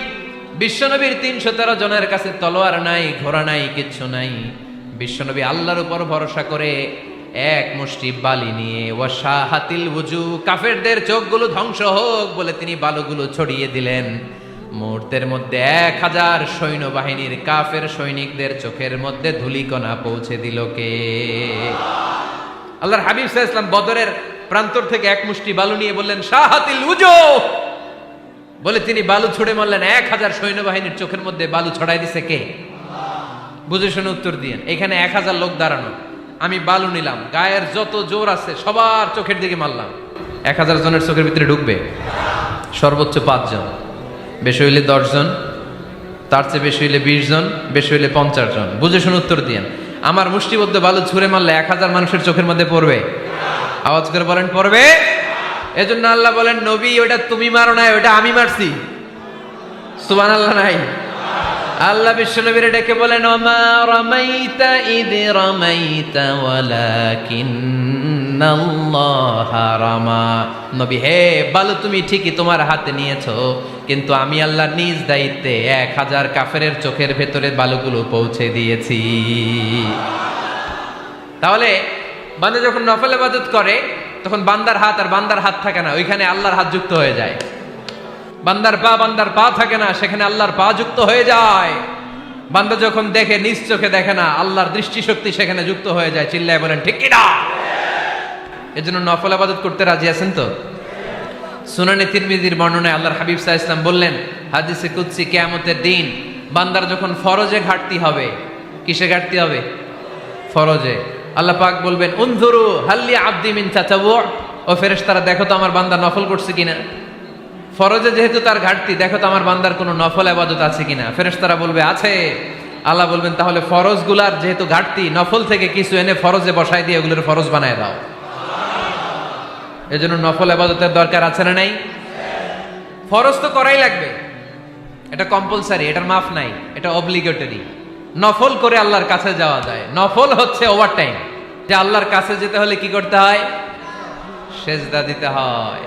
বিশ্বনবীর ৩১৩ জনের কাছে তলোয়ার নাই, ঘোড়া নাই, কিচ্ছু নাই। বিশ্বনবী আল্লাহর উপর ভরসা করে এক মুষ্টি বালি নিয়ে ওয়াশাহাতিল ওযু, কাফেরদের চোখগুলো ধ্বংস হোক বলে তিনি বালুগুলো ছড়িয়ে দিলেন। মুহূর্তের মধ্যে ১,০০০ সৈন্যবাহিনীর কাফের সৈনিকদের চোখের মধ্যে ধূলিকণা পৌঁছে দিল কে? আল্লাহর হাবিব সাল্লাল্লাহু আলাইহি ওয়াসাল্লাম বদরের প্রান্তর থেকে এক মুষ্টি বালু নিয়ে বললেন শাহাতিল ওযু, বলে তিনি বালু ছুড়ে মারলেন। ১,০০০ সৈন্যবাহিনীর চোখের মধ্যে বালু ছড়াই দিছে কে? বুঝে শুনে উত্তর দিয়েন। এখানে ১,০০০ লোক দাঁড়ানো, আমি বালু নিলাম, গায়ের যত জোর আছে সবার চোখের দিকে মারলাম। ১,০০০ জনের চোখের ভিতরে ঢুকবে? সর্বোচ্চ ৫ জন, বেশি হইলে ১০ জন, তার চেয়ে বেশি হইলে ২০ জন, বেশি হইলে ৫০ জন। বুঝে শুনে উত্তর দিয়েন। আমার মুষ্টিবদ্ধ বালু ছুঁড়ে মারলে ১,০০০ মানুষের চোখের মধ্যে পড়বে? আওয়াজ করে বলেন পড়বে। এজন্য আল্লাহ বলেন নবী ওটা তুমি মারো নাই, ওটা আমি মারছি। সুবহানাল্লাহ নাই? আল্লাহ বিশ্বনবীরে ডেকে বলেন ওমা রামাইতা ইদ রামাইতা ওয়ালাকিন্নাল্লাহা রামা। নবী হে, বালু তুমি ঠিকই তোমার হাতে নিয়েছো, কিন্তু আমি আল্লাহ নিজ দায়িত্বে ১,০০০ কাফেরের চোখের ভেতরে বালুগুলো পৌঁছে দিয়েছি। তাহলে বান্দা যখন নফল ইবাদত করে তখন বান্দার হাত আর বান্দার হাত থাকে না, ওইখানে আল্লাহর হাত যুক্ত হয়ে যায়। বান্দার পা থাকে না, সেখানে আল্লাহর পা যুক্ত হয়ে যায়। বান্দা যখন দেখে নিজ চোখে দেখে না, আল্লাহর দৃষ্টিশক্তি সেখানে যুক্ত হয়ে যায়। চিল্লায় বলেন ঠিক কি না? এজন্য নফল ইবাদত করতে রাজি আছেন তো? সুনানে তিরমিজির বর্ণনায় আল্লাহর হাবিব সাল্লাল্লাহু আলাইহি ওয়াসাল্লাম বললেন হাদিসে কুদসি, কিয়ামতের দিন বান্দার যখন ফরজে ঘাটতি হবে, কিসে ঘাটতি হবে? ফরজে। আল্লাহ পাক বলবেন উনজুরু হাল্লি আবদি মিন তাতাওয়ু, ও ফেরেশতারা দেখো তো আমার বান্দা নফল করছে কিনা। ফরজে যেহেতু তার ঘাটতি, দেখো তো আমার বান্দার কোনো নফল ইবাদত আছে কিনা। ফেরেশতারা বলবে আছে। আল্লাহ বলবেন তাহলে ফরজগুলার যেহেতু ঘাটতি, নফল থেকে কিছু এনে ফরজে বসাই দিয়ে ওগুলোর ফরজ বানায় দাও। এজন্য নফল ইবাদতের দরকার আছে না নাই? ফরজ তো করাই লাগবে, এটা কম্পালসারি, এটার মাফ নাই, এটা অব্লিগেটরি। নফল করে আল্লাহর কাছে যাওয়া যায়। নফল হচ্ছে ওভারটাইম, যে আল্লাহর কাছে যেতে হলে কি করতে হয়? সেজদা দিতে হয়।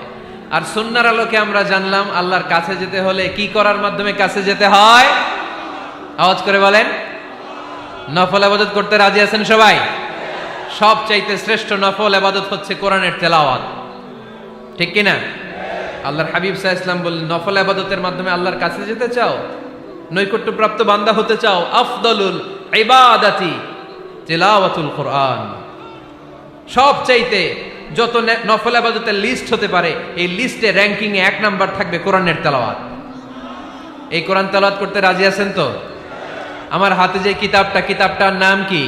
আর সুন্নাহর আলোকে আমরা জানলাম আল্লাহর কাছে যেতে হলে কি করার মাধ্যমে কাছে যেতে হয়? আওয়াজ করে বলেন নফল ইবাদত করতে রাজি আছেন সবাই? সবচাইতে শ্রেষ্ঠ নফল ইবাদত হচ্ছে কোরআনের তেলাওয়াত, ঠিক কি না? আল্লাহর হাবিব সাল্লাল্লাহু আলাইহি ওয়াসাল্লাম বললেন নফল ইবাদতের মাধ্যমে আল্লাহর কাছে যেতে চাও, নৈকট্যপ্রাপ্ত বান্দা হতে চাও, আফদলুল ইবাদাতি তিলাওয়াতুল কোরআন। সবচাইতে যত নফল ইবাদতের লিস্ট হতে পারে, এই লিস্টে র্যাঙ্কিং এ ১ নাম্বার থাকবে কোরআনের তেলাওয়াত। এই কোরআন তেলাওয়াত করতে রাজি আছেন তো? আমার হাতে যে কিতাবটার নাম কি?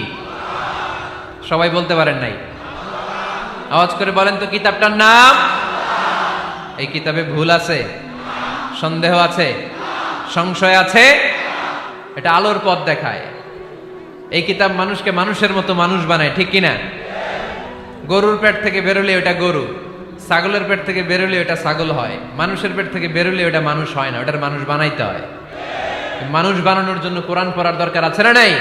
সবাই বলতে পারেন নাই? আওয়াজ করে বলেন তো কিতাবটার নাম? এই কিতাবে ভুল আছে, সন্দেহ আছে, সংশয় আছে? এটা আলোর পথ দেখায়। এই কিতাব মানুষকে মানুষের মতো মানুষ বানায়, ঠিক কিনা? গরুর পেট থেকে বেরোলে ওটা গরু, ছাগলের পেট থেকে বেরোলে ওটা ছাগল হয়, মানুষের পেট থেকে বেরোলে ওটা মানুষ হয় না, ওটার মানুষ বানাইতে হয়। মানুষ বানানোর জন্য কোরআন পড়ার দরকার আছে না নাই?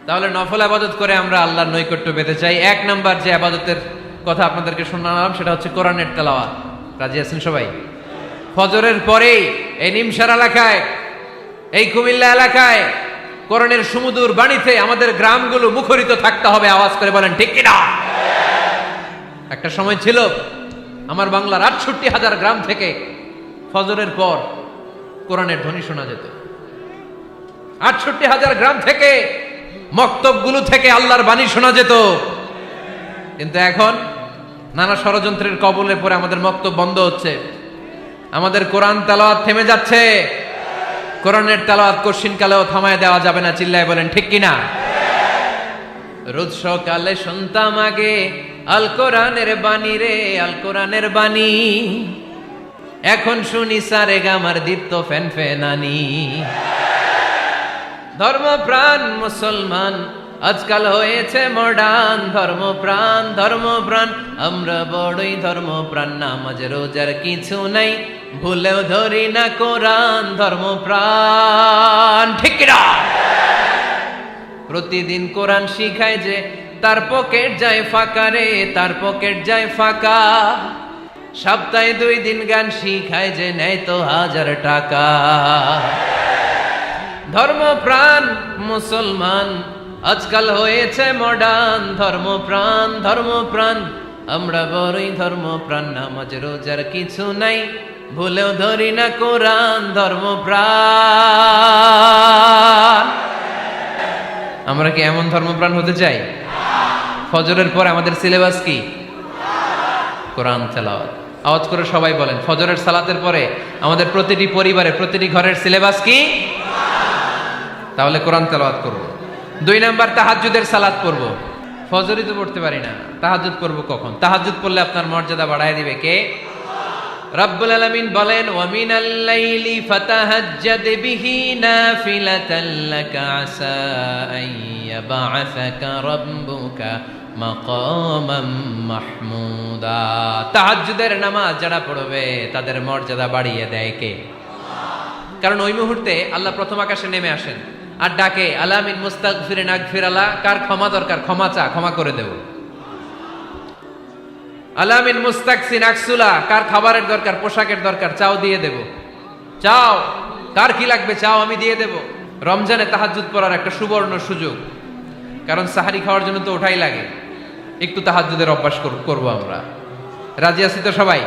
তাহলে নফল আবাদত করে আমরা আল্লাহর নৈকট্য পেতে চাই। এক নাম্বার যে আবাদতের কথা আপনাদেরকে শোনালাম সেটা হচ্ছে কোরআনের তেলাওয়াত। রাজি আছেন সবাই? ফজরের পরেই এই নিমসার এলাকায়, এই কুমিল্লা এলাকায় কোরআনের সুমধুর বাণীতে আমাদের গ্রামগুলো মুখরিত থাকতে হবে। আওয়াজ করে বলেন ঠিক কিনা? একটা সময় ছিল আমার বাংলার ৬৮,০০০ গ্রাম থেকে ফজরের পর কোরআনের ধ্বনি শোনা যেত। ৬৮,০০০ গ্রাম থেকে মক্তবগুলো থেকে আল্লাহর বাণী শোনা যেত। কিন্তু এখন নানা ষড়যন্ত্রের কবলে পড়ে আমাদের মক্তব বন্ধ হচ্ছে, আমাদের কোরআন তেলাওয়াত থেমে যাচ্ছে। কোরআনের তেলাওয়াত কশিন কালেও থামায় দেওয়া যাবে না। চিল্লায় বলেন ঠিক কিনা? রোজ সকালে শুনতাম আগে আল কোরআনের বাণী রে, আল কোরআনের বাণী। এখন শুনি সারে গামার দীপ্ত ফ্যান ফ্যানানি। ধর্মপ্রাণ মুসলমান আজকাল হয়েছে মডার্ন। ধর্মপ্রাণ ধর্মপ্রাণ আমরা বড়ই ধর্মপ্রাণ। নামাজ রোজার কিছু নাই, ভুলেও ধরি না কোরআন। ধর্মপ্রাণ ঠিক কিনা? প্রতিদিন কোরআন শিখায় যে তার পকেট যায় ফাঁকা রে, তার পকেট যায় ফাঁকা। সপ্তাহে 2 দিন গান শিখায় যে নেয় তো 1000 টাকা। ধর্মপ্রাণ মুসলমান আজকাল হয়েছে মডার্ন। ধর্মপ্রাণ ধর্মপ্রাণ আমরা বড়ই ধর্মপ্রাণ। নামাজ রোজার কিছু নাই, ভুলেও ধরি না কোরআন। ধর্মপ্রাণ। আমরা কি এমন ধর্মপ্রাণ হতে চাই? ফজরের পর আমাদের সিলেবাস কি? কোরআন তেলাওয়াত। আওয়াজ করে সবাই বলেন, ফজরের সালাতের পরে আমাদের প্রতিটি পরিবারে, প্রতিটি ঘরের সিলেবাস কি? তাহলে কোরআন তেলাওয়াত করব। 2 নাম্বার তাহাজ্জুদের সালাত পড়ব। ফজরই তো পড়তে পারি না, তাহাজ্জুদ পড়ব কখন? তাহাজ্জুদ পড়লে আপনার মর্যাদা বাড়ায় দিবে কে? রব্বুল আলামিন বলেন, ওয়া মিনাল লাইলি ফাতাহাজ্জাদ বিহি নাফিলাতান লাকা আসা আন ইয়াবআসাকা রাব্বুকা মাকামাম মাহমুদা। তাহাজ্জুদের নামাজ যারা পড়বে তাদের মর্যাদা বাড়িয়ে দেয় কে? কারণ ওই মুহূর্তে আল্লাহ প্রথম আকাশে নেমে আসেন আর ডাকে, আলা মিন মুস্তাগফিরিন আগফিরালা। কার ক্ষমা দরকার? ক্ষমা চা, ক্ষমা করে দেব। আলা মিন মুস্তাকসিন আকসুলা। কার খাবারের দরকার? পোশাকের দরকার? চাও, দিয়ে দেব। চাও, কার কি লাগবে? চাও, আমি দিয়ে দেব। রমজানে তাহাজ্জুদ পড়ার একটা সুবর্ণ সুযোগ, কারণ সাহারি খাওয়ার জন্য তো ওঠাই লাগে। একটু তাহাজ্জুদের অভ্যাস করব আমরা। রাজি আছি তো সবাই?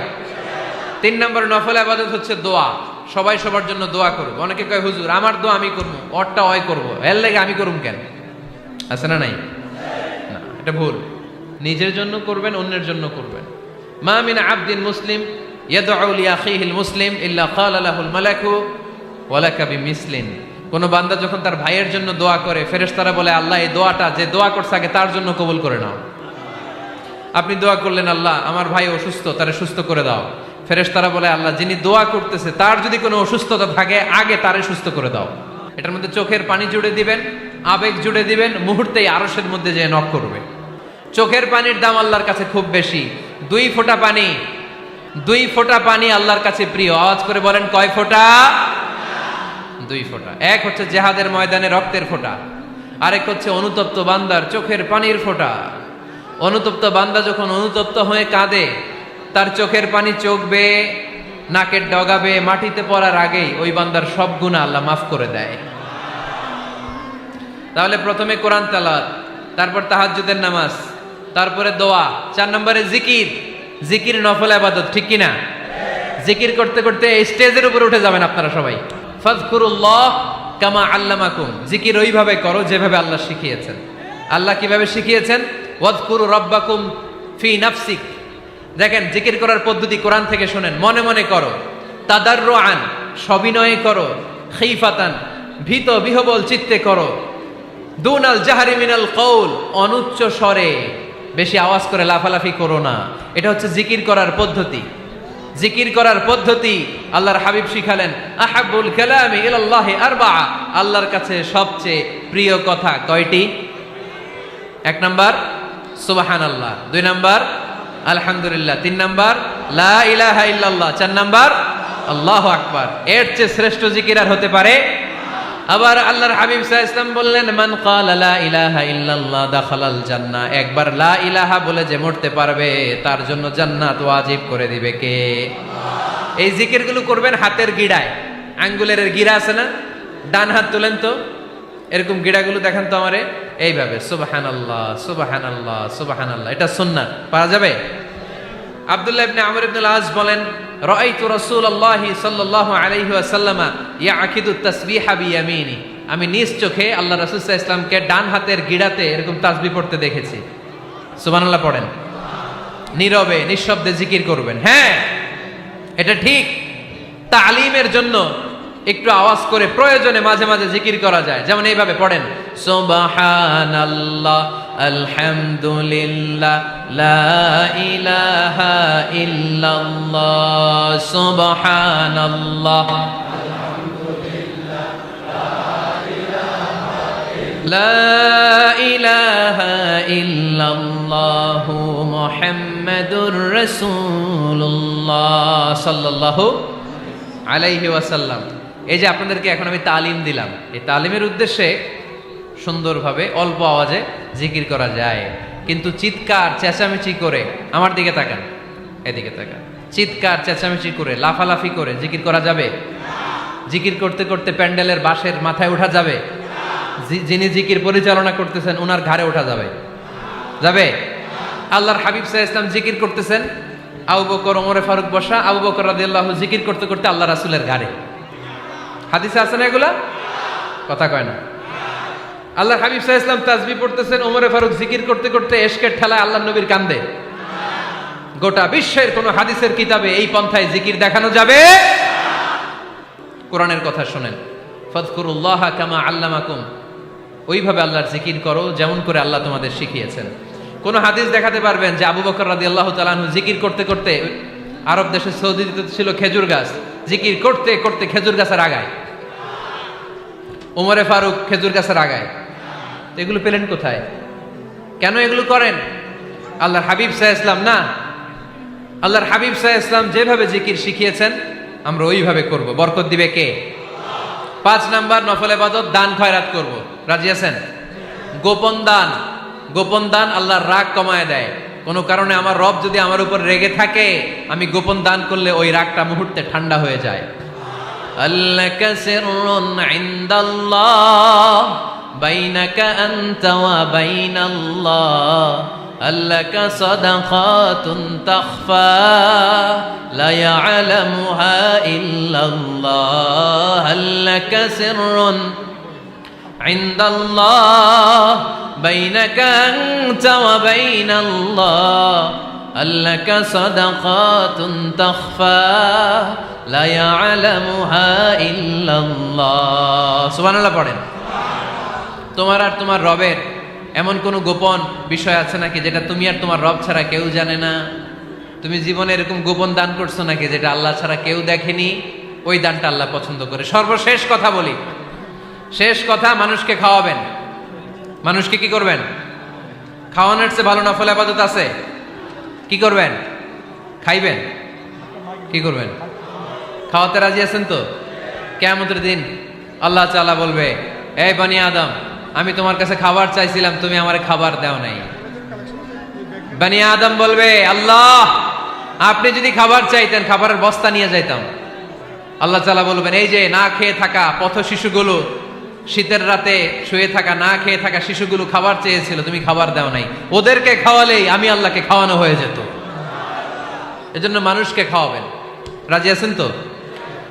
3 নম্বর নফল ইবাদত হচ্ছে দোয়া। সবাই সবার জন্য দোয়া করব। অনেকে কয়, হুজুর আমার দোয়া আমি করবো, ওরটা ওই করবো, এর লাগে আমি করুম কেন? আছে না নাই? না, এটা ভুল। নিজের জন্য করবেন, অন্যের জন্য করবেন। মা মিন আবদিন মুসলিম ইয়াদউ লিআখিহিল মুসলিম ইল্লা ক্বালা লাহুল মালাকু ওয়া লাকা বিমিসলিন। কোন বান্দা যখন তার ভাইয়ের জন্য দোয়া করে, ফেরেশতারা বলে, আল্লাহ এই দোয়াটা যে দোয়া করছে আগে তার জন্য কবুল করে নাও। আপনি দোয়া করলেন, আল্লাহ আমার ভাই অসুস্থ, তারে সুস্থ করে দাও। ফেরেশতারা বলে, আল্লাহ যিনি দোয়া করতেছে তার যদি কোনো অসুস্থতা থাকে আগে তারে সুস্থ করে দাও। এটার মধ্যে চোখের পানি জুড়ে দিবেন, আবেগ জুড়ে দিবেন, মুহূর্তেই আরশের মধ্যে যে নক করবে। চোখের পানির দাম আল্লাহর কাছে খুব বেশি। 2 ফোঁটা পানি, 2 ফোঁটা পানি আল্লাহর কাছে প্রিয়। আওয়াজ করে বলেন, কয় ফোঁটা? 2 ফোঁটা। এক হচ্ছে জিহাদের ময়দানে রক্তের ফোঁটা, আরেক হচ্ছে অনুতপ্ত বান্দার চোখের পানির ফোঁটা। অনুতপ্ত বান্দা যখন অনুতপ্ত হয়ে কাঁদে, তার চোখের পানি চোখ বেয়ে নাকের ডগাবে মাটিতে পড়ার আগেই ওই বান্দার সব গুনাহ আল্লাহ মাফ করে দেয়। তাহলে প্রথমে কোরআন তেলাওয়াত, তারপর তাহাজ্জুদের নামাজ, তারপরে দোয়া। 4 নম্বরে জিকির। জিকির নফল ইবাদত, ঠিক কিনা? জিকির করতে করতে স্টেজের উপরে উঠে যাবেন আপনারা সবাই। ফাযকুরুল্লাহ কামা আল্লামাকুম। জিকির ওইভাবে করো যেভাবে আল্লাহ শিখিয়েছেন। আল্লাহ কিভাবে শিখিয়েছেন? ওয়াযকুরু রাব্বাকুম ফি নাফসিক। দেখেন, জিকির করার পদ্ধতি কোরআন থেকে শুনেন। মনে মনে করো, তাদাররুআন সবিনয়ে করো, খিফাতান ভীত বিহবল চিত্তে করো, দুনাল জাহরি মিনাল কওল অনুচ্চ স্বরে, বেশি আওয়াজ করে লাফালাফি করো না। এটা হচ্ছে জিকির করার পদ্ধতি। জিকির করার পদ্ধতি আল্লাহর হাবিব শিখালেন, আহাব্বুল কালামি ইলাল্লাহি আরবাআ, আল্লাহর কাছে সবচেয়ে প্রিয় কথা কয়টি? 1 নাম্বার সুবহানাল্লাহ, 2 নাম্বার আলহামদুলিল্লাহ, 3 নাম্বার লা ইলাহা ইল্লাল্লাহ, 4 নাম্বার আল্লাহু আকবার। এর চেয়ে শ্রেষ্ঠ জিকির আর হতে পারে? আবার আল্লাহর হাবিব সাল্লাল্লাহু আলাইহি ওয়াসাল্লাম বললেন, মান ক্বালা লা ইলাহা ইল্লাল্লাহ দাখালাল জান্নাহ, একবার লা ইলাহা বলে যে মরতে পারবে তার জন্য জান্নাত ওয়াজিব করে দিবে কে? আল্লাহ। এই জিকিরগুলো করবেন হাতের গিড়ায়, আঙ্গুলের গিড়া আছে না, ডান হাত তোলেন তো, এরকম গিড়াগুলো দেখেন তো আমারে, এইভাবে সুবহানাল্লাহ সুবহানাল্লাহ সুবহানাল্লাহ, এটা সুন্নাত, পারা যাবে? আব্দুল্লাহ ইবনে আমর ইবনে আল-আস বলেন, রাআইতু রাসূলুল্লাহি সাল্লাল্লাহু আলাইহি ওয়াসাল্লাম ইয়াকিদু তাসবিহা বিয়ামিনি, আমি নিজ চোখে আল্লাহ রাসূল সাল্লাল্লাহু আলাইহি ওয়াসাল্লামকে ডান হাতের গিড়াতে এরকম তাসবিহ পড়তে দেখেছি। সুবহানাল্লাহ পড়েন, নীরবে নিঃশব্দে জিকির করবেন। হ্যাঁ, এটা ঠিক। তালিমের জন্য একটু আওয়াজ করে প্রয়োজনে মাঝে মাঝে জিকির করা যায়, যেমন এইভাবে পড়েন, সুবহানাল্লাহ আলহামদুলিল্লাহ লা ইলাহা ইল্লাল্লাহ, সুবহানাল্লাহ লা ইলাহা ইল্লাল্লাহ মুহাম্মাদুর রাসূলুল্লাহ সাল্লাল্লাহু আলাইহি ওয়াসাল্লাম। এই যে আপনাদেরকে এখন আমি তালিম দিলাম, এই তালিমের উদ্দেশ্যে সুন্দরভাবে অল্প আওয়াজে জিকির করা যায়, কিন্তু চিৎকার চেঁচামেচি করে, আমার দিকে তাকান, এদিকে তাকান, চিৎকার চেঁচামেচি করে লাফালাফি করে জিকির করা যাবে? জিকির করতে করতে প্যান্ডেলের বাঁশের মাথায় ওঠা যাবে? যিনি জিকির পরিচালনা করতেছেন ওনার ঘাড়ে ওঠা যাবে? যাবে? আল্লাহর হাবিব সাল্লাল্লাহু আলাইহি ওয়াসাল্লাম জিকির করতেছেন, আবু বকর ওমরে ফারুক বসা, আবু বকর রাদিয়াল্লাহু জিকির করতে করতে আল্লাহ রাসূলের ঘাড়ে। হাদিসে আছে না এগুলা? কথা কয় না। আল্লাহর হাবিব সাল্লাল্লাহু আলাইহি ওয়াসাল্লাম তাসবিহ পড়তেছেন, ওমরে ফারুক জিকির করতে করতে এশকের ঠেলায় আল্লাহর নবীর কান্দে। গোটা বিশ্বের কোন হাদিসের কিতাবে এই পন্থায় জিকির দেখানো যাবে? কোরআনের কথা শুনেন, ফাযকুরুল্লাহা কামা আল্লামাকুম, ওইভাবে আল্লাহর জিকির করো যেমন করে আল্লাহ তোমাদের শিখিয়েছেন। কোন হাদিস দেখাতে পারবেন যে আবু বকর রাদিয়াল্লাহু তাআলা আনহু জিকির করতে করতে, আরব দেশে সৌদিতে ছিল খেজুর গাছ, জিকির করতে করতে খেজুর গাছের আগায়, ওমরে ফারুক খেজুর গাছের আগায়, এগুলো পেলেন কোথায়? কেন এগুলো করেন? আল্লাহর হাবিব সাল্লাল্লাহু আলাইহি ওয়াসাল্লাম না, আল্লাহর হাবিব সাল্লাল্লাহু আলাইহি ওয়াসাল্লাম যেভাবে জিকির শিখিয়েছেন আমরা ওইভাবে করব। বরকত দিবে কে? 5 নাম্বার নফল ইবাদত, দান খয়রাত করব। রাজি আছেন? গোপন দান, গোপন দান আল্লাহর রাগ কমায় দেয়। কোন কারণে আমার রব যদি আমার উপর রেগে থাকে, আমি গোপন দান করলে ওই রাগটা মুহূর্তে ঠান্ডা হয়ে যায়। আল্লাকা সিররুন ইনদাল্লাহ বাইনাকা আনতা ওয়া বাইনাল্লাহ, আল্লাকা সাদাকাতুন তাখফা লা ইয়ালামুহা ইল্লাল্লাহ, আল্লাকা সিররুন ইনদাল্লাহ বাইনাকা আনতা ওয়া বাইনাল্লাহ, আল্লাকা সাদাকাতুন তাখফা লা ইয়ালামুহা ইল্লাল্লাহ। সুবহানাল্লাহ পড়েন। তোমার আর তোমার রবের এমন কোন গোপন বিষয় আছে নাকি যেটা তুমি আর তোমার রব ছাড়া কেউ জানে না? তুমি জীবনে এরকম গোপন দান করছো নাকি যেটা আল্লাহ ছাড়া কেউ দেখেনি? ওই দানটা আল্লাহ পছন্দ করে। সর্বশেষ কথা বলি, শেষ কথা, মানুষকে খাওয়াবেন। মানুষকে কি করবেন? খাওয়ানোর চেয়ে ভালো নফল ইবাদত আছে? কি করবেন? খাইবেন। কি করবেন? খাওয়াতে রাজি আছেন তো? কিয়ামতের দিন আল্লাহ তাআলা বলবে, এই বনি আদম, আমি তোমার কাছে খাবার চাইছিলাম, তুমি আমারে খাবার দাও নাই। বনি আদম বলবে, আল্লাহ আপনি যদি খাবার চাইতেন খাবারের বস্তা নিয়ে যাইতাম। আল্লাহ তাআলা বলবেন, এই যে না খেয়ে থাকা পথ শিশুগুলো, শীতের রাতে শুয়ে থাকা না খেয়ে থাকা শিশুগুলো খাবার চেয়েছিল, তুমি খাবার দাও নাই, ওদেরকে খাওয়ালেই আমি আল্লাহকে খাওয়ানো হয়ে যেত। এজন্য মানুষকে খাওয়াবেন। রাজি আছেন তো?